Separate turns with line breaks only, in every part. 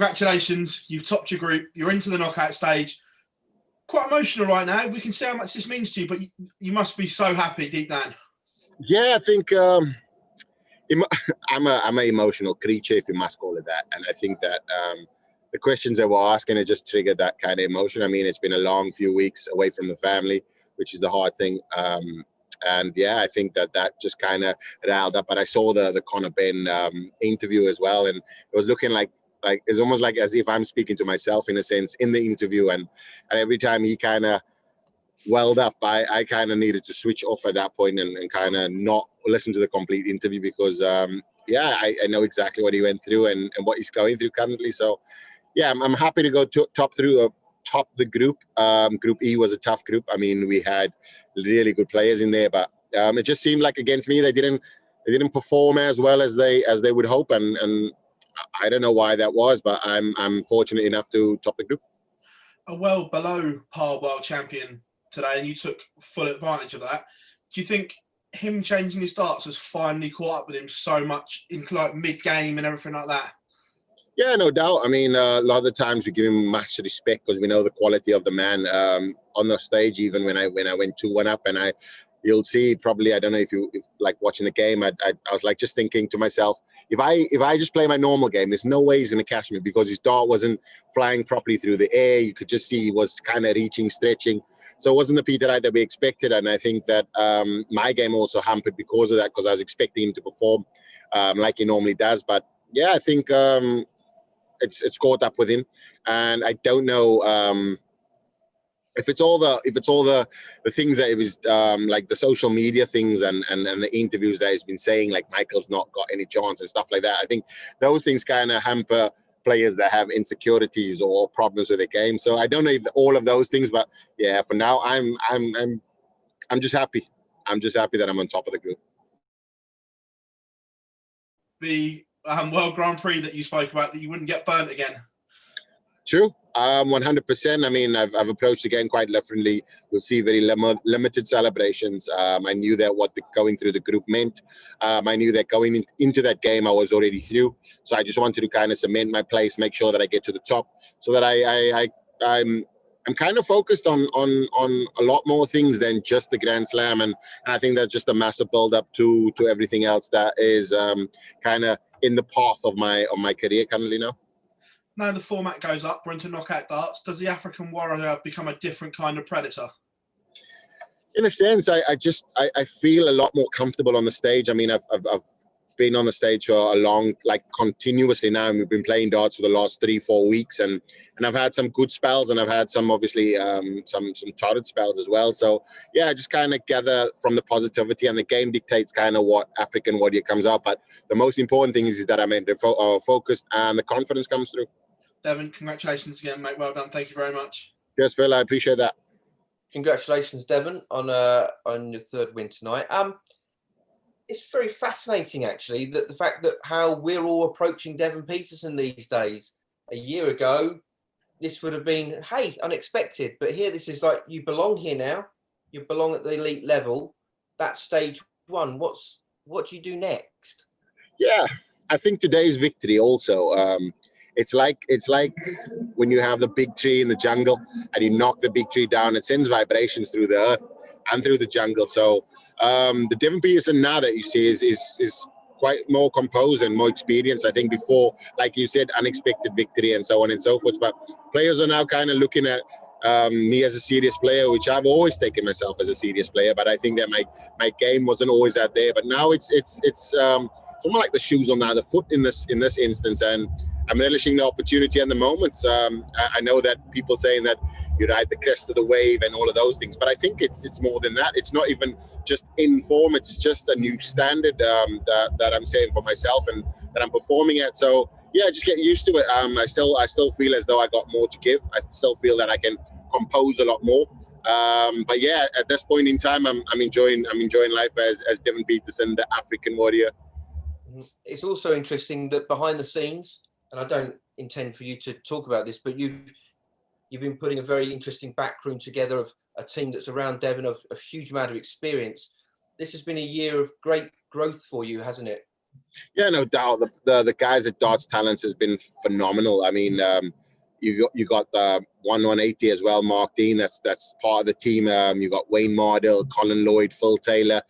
Congratulations, you've topped your group. You're into the knockout stage. Quite emotional right now. We can see how much this means to you, but you must be so happy deep down.
Yeah, I think I'm an emotional creature, if you must call it that. And I think that the questions that we're asking it just triggered that kind of emotion. I mean, it's been a long few weeks away from the family, which is the hard thing. And yeah, I think that just kind of riled up. But I saw the Conor Ben interview as well, and it was looking like it's almost like as if I'm speaking to myself in a sense in the interview. And every time he kind of welled up, I kind of needed to switch off at that point and kind of not listen to the complete interview because yeah, I know exactly what he went through and what he's going through currently. So yeah, I'm happy to go top the group. Group E was a tough group. I mean, we had really good players in there, but it just seemed like against me they didn't perform as well as they would hope, and I don't know why that was, but I'm fortunate enough to top the group.
A well below par world champion today, and you took full advantage of that. Do you think him changing his darts has finally caught up with him so much in like mid-game and everything like that?
Yeah, no doubt. I mean, a lot of the times we give him much respect because we know the quality of the man on the stage. Even when I went 2-1 up, and you'll see probably, I don't know if like watching the game, I was like just thinking to myself, if I just play my normal game, there's no way he's going to catch me because his dart wasn't flying properly through the air. You could just see he was kind of reaching, stretching. So it wasn't the Peter Wright that we expected. And I think that my game also hampered because of that, because I was expecting him to perform like he normally does. But yeah, I think it's caught up with him. And I don't know if it's all the things that it was like the social media things and the interviews that he's been saying, like Michael's not got any chance and stuff like that. I think those things kind of hamper players that have insecurities or problems with their game. So I don't know if all of those things, but yeah, for now I'm just happy. I'm just happy that I'm on top of the group.
The World Grand Prix that you spoke about, that you wouldn't get burnt again.
True. 100%. I mean, I've approached the game quite differently. We'll see very limited celebrations. I knew that what going through the group meant. I knew that going into that game, I was already through. So I just wanted to kind of cement my place, make sure that I get to the top, so that I'm kind of focused on a lot more things than just the Grand Slam, and I think that's just a massive build up to everything else that is kind of in the path of my career currently now.
Now the format goes up, we're into knockout darts. Does the African warrior become a different kind of predator?
In a sense, I feel a lot more comfortable on the stage. I mean, I've been on the stage for a long, like continuously now, and we've been playing darts for the last 3-4 weeks, and I've had some good spells, and I've had some obviously some torrid spells as well. So yeah, I just kind of gather from the positivity, and the game dictates kind of what African warrior comes out. But the most important thing is that I'm focused, and the confidence comes through.
Devon, congratulations again, mate. Well done. Thank you very much.
Cheers, Phil. I appreciate that.
Congratulations, Devon, on your third win tonight. It's very fascinating, actually, that the fact that how we're all approaching Devon Petersen these days. A year ago, this would have been, hey, unexpected. But here, this is like, you belong here now. You belong at the elite level. That's stage one. What do you do next? Yeah,
I think today's victory also. It's like when you have the big tree in the jungle and you knock the big tree down, it sends vibrations through the earth and through the jungle. So the Devon Petersen now that you see is quite more composed and more experienced. I think before, like you said, unexpected victory and so on and so forth. But players are now kind of looking at me as a serious player, which I've always taken myself as a serious player. But I think that my game wasn't always out there. But now it's more like the shoes on the other foot in this instance, and I'm relishing the opportunity and the moments. I know that people saying that you ride the crest of the wave and all of those things, but I think it's more than that. It's not even just in form; it's just a new standard that I'm setting for myself and that I'm performing at. So yeah, just get used to it. I still feel as though I got more to give. I still feel that I can compose a lot more. But yeah, at this point in time, I'm enjoying life as Devon Petersen, the African warrior.
It's also interesting that behind the scenes, and I don't intend for you to talk about this, but you've been putting a very interesting backroom together of a team that's around Devon of a huge amount of experience. This has been a year of great growth for you, hasn't it?
Yeah, no doubt. The guys at Darts Talents has been phenomenal. I mean, you got the 180 as well, Mark Dean. That's part of the team. You got Wayne Mardell, Colin Lloyd, Phil Taylor.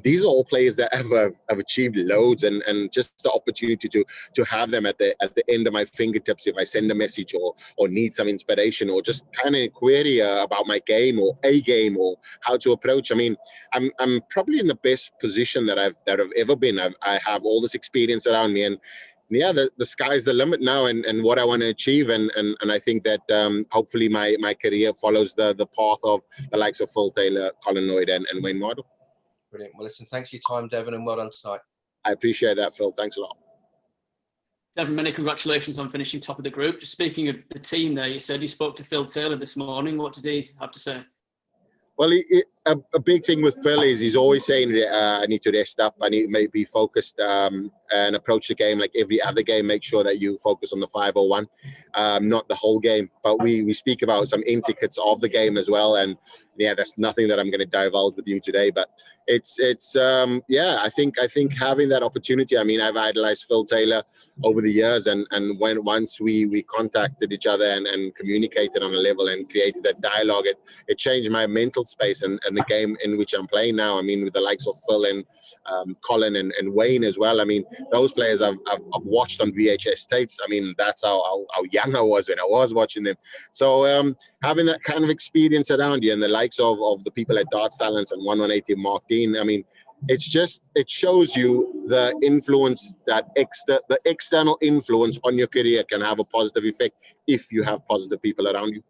These are all players that have achieved loads, and just the opportunity to have them at the end of my fingertips if I send a message or need some inspiration or just kind of query about my game or a game or how to approach. I mean, I'm probably in the best position that I've ever been. I have all this experience around me, and yeah, the sky's the limit now, and what I want to achieve, and I think that hopefully my career follows the path of the likes of Phil Taylor, Colin Lloyd, and Wayne Mardell.
Brilliant. Well, listen, thanks for your time, Devon, and well done tonight.
I appreciate that, Phil. Thanks a lot.
Devon, many congratulations on finishing top of the group. Just speaking of the team there, you said you spoke to Phil Taylor this morning. What did he have to say?
Well, a big thing with Phil is he's always saying, I need to rest up. I need to be focused and approach the game like every other game. Make sure that you focus on the 501, not the whole game. But we speak about some intricacies of the game as well. And yeah, that's nothing that I'm going to divulge with you today. But it's yeah, I think having that opportunity. I mean, I've idolized Phil Taylor over the years, and once we contacted each other and communicated on a level and created that dialogue, it changed my mental space and the game in which I'm playing now. I mean, with the likes of Phil and Colin and Wayne as well. I mean, those players I've watched on VHS tapes. I mean, that's how young I was when I was watching them. So having that kind of experience around you and the likes of the people at Darts Talents and 180 Mark Dean, I mean, it shows you the influence that the external influence on your career can have a positive effect if you have positive people around you.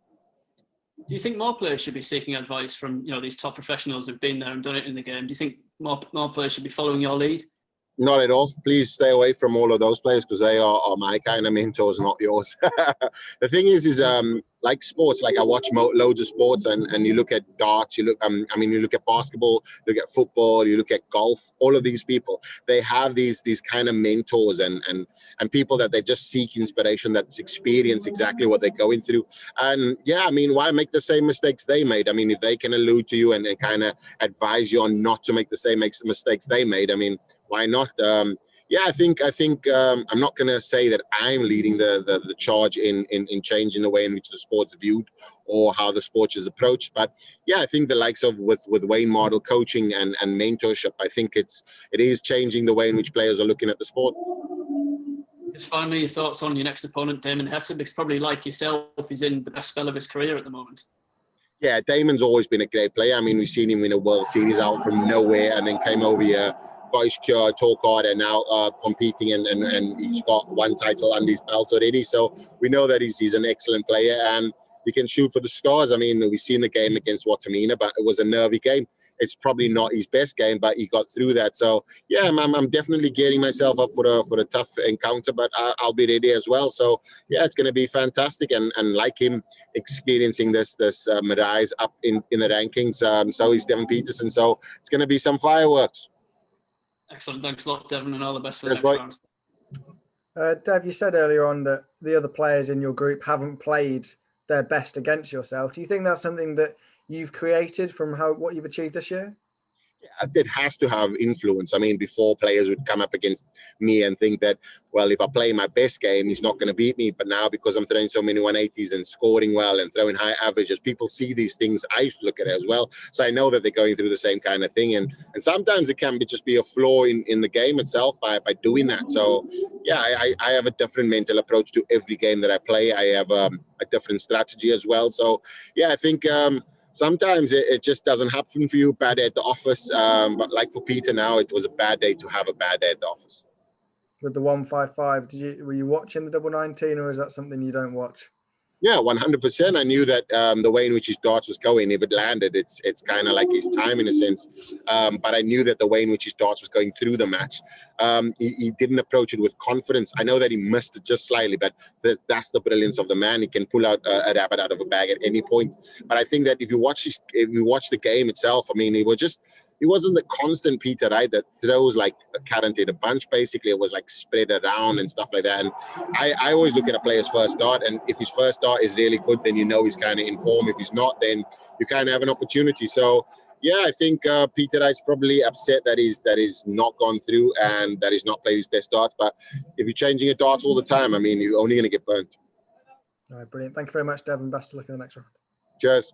Do you think more players should be seeking advice from these top professionals who've been there and done it in the game? Do you think more players should be following your lead?
Not at all. Please stay away from all of those players because they are my kind of mentors, not yours. The thing is like sports, like I watch loads of sports, and you look at darts, you look at basketball, look at football, you look at golf. All of these people, they have these kind of mentors and people that they just seek inspiration, that's experience exactly what they're going through. And yeah, I mean, why make the same mistakes they made? I mean, if they can allude to you and kind of advise you on not to make the same mistakes they made, I mean, why not? Yeah, I think I'm not going to say that I'm leading the charge in changing the way in which the sport's viewed or how the sport is approached. But yeah, I think the likes of with Wayne Mardell coaching and mentorship, I think it is changing the way in which players are looking at the sport.
Just finally, your thoughts on your next opponent, Damon Hesson, because probably like yourself, he's in the best spell of his career at the moment. Yeah,
Damon's always been a great player. I mean, we've seen him win a World Series out from nowhere and then came over here, got his cure, talk hard, and now competing, and he's got one title under his belt already. So we know that he's an excellent player and he can shoot for the stars. I mean, we've seen the game against Watamina, but it was a nervy game. It's probably not his best game, but he got through that. So yeah, I'm definitely gearing myself up for a tough encounter, but I'll be ready as well. So yeah, it's going to be fantastic, and like him experiencing this rise up in the rankings. So is Devon Petersen. So it's going to be some fireworks.
Excellent. Thanks a lot, Devon, and all the best for the next round.
Dev, you said earlier on that the other players in your group haven't played their best against yourself. Do you think that's something that you've created from what you've achieved this year?
Yeah, it has to have influence. I mean, before players would come up against me and think that, well, if I play my best game, he's not going to beat me. But now, because I'm throwing so many 180s and scoring well and throwing high averages, people see these things. I used to look at it as well. So I know that they're going through the same kind of thing. And sometimes it can just be a flaw in the game itself by doing that. So, yeah, I have a different mental approach to every game that I play. I have a different strategy as well. So, yeah, I think sometimes it just doesn't happen for you. Bad day at the office. But like for Peter now, it was a bad day to have a bad day at the office.
With the 155, were you watching the double 19, or is that something you don't watch?
Yeah, 100%. I knew that the way in which his darts was going, if it landed, it's kind of like his time in a sense. But I knew that the way in which his darts was going through the match, he didn't approach it with confidence. I know that he missed it just slightly, but that's the brilliance of the man. He can pull out a rabbit out of a bag at any point. But I think that if you watch the game itself, I mean, he wasn't the constant Peter Wright that throws like a cat in a bunch. Basically, it was like spread around and stuff like that. And I always look at a player's first dart, and if his first dart is really good, then you know he's kind of in form. If he's not, then you kind of have an opportunity. So Yeah, I think Peter Wright's probably upset that he's not gone through and that he's not played his best darts. But if you're changing your darts all the time, I mean, you're only going to get burnt.
All right, brilliant. Thank you very much, Devon. Best of luck in the next round.
Cheers.